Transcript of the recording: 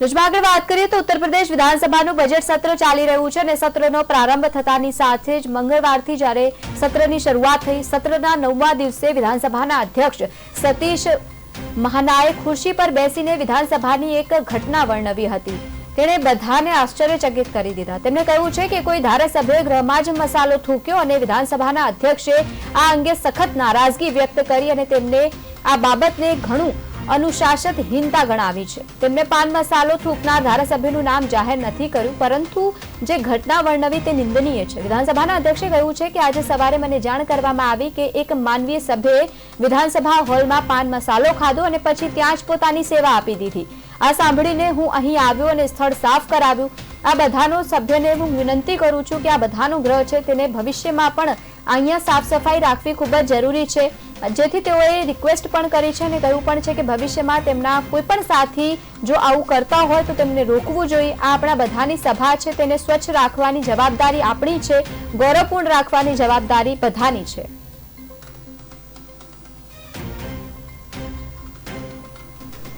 આગળ વાત કરીએ તો ઉત્તર પ્રદેશ વિધાનસભાનું બજેટ સત્ર ચાલી રહ્યું છે અને સત્રનો પ્રારંભ થતાની સાથે જ મંગળવારથી જ્યારે સત્રની શરૂઆત થઈ, સત્રના 9મા દિવસે વિધાનસભાના અધ્યક્ષ સતીશ મહાનાએ ખુરશી પર બેસીને વિધાનસભાની એક ઘટના વર્ણવી હતી। તેણે બધાને આશ્ચર્યચકિત કરી દીધા। તેમણે કહ્યું છે કે કોઈ ધારાસભ્યએ ગૃહમાં જ મસાલો થૂક્યો અને વિધાનસભાના અધ્યક્ષે આ અંગે સખત નારાજગી વ્યક્ત કરી અને તેમને આ બાબતને ઘણું અનુશાસનહીનતા ગણાવી છે। તેમણે પાન મસાલો થૂકનાર ધારાસભ્યનું નામ જાહેર નથી કર્યું, પરંતુ જે ઘટના વર્ણવી તે નિંદનીય છે। વિધાનસભાના અધ્યક્ષે કહ્યું છે કે આજે સવારે મને જાણ કરવામાં આવી કે એક માનવીય સભ્યએ વિધાનસભા હોલમાં પાન મસાલો ખાધો અને પછી ત્યાં જ પોતાની સેવા આપી દીધી। આ સાંભળીને હું અહીં આવ્યો અને સ્થળ સાફ કરાવ્યું। આ બધાનો સભ્યને હું વિનંતી કરું છું કે આ બધાનો ગ્રહ છે તેને ભવિષ્યમાં પણ અહીંયા સાફ સફાઈ રાખવી ખૂબ જ જરૂરી છે, જેથી તેઓએ રિક્વેસ્ટ પણ કરી છે અને કહ્યું પણ છે કે ભવિષ્યમાં તેમના કોઈ પણ સાથી જો આવું કરતા હોય તો તેમને રોકવું જોઈએ। આ આપણા બધાની સભા છે, તેને સ્વચ્છ રાખવાની જવાબદારી આપણી છે, ગૌરવપૂર્ણ રાખવાની જવાબદારી બધાની છે।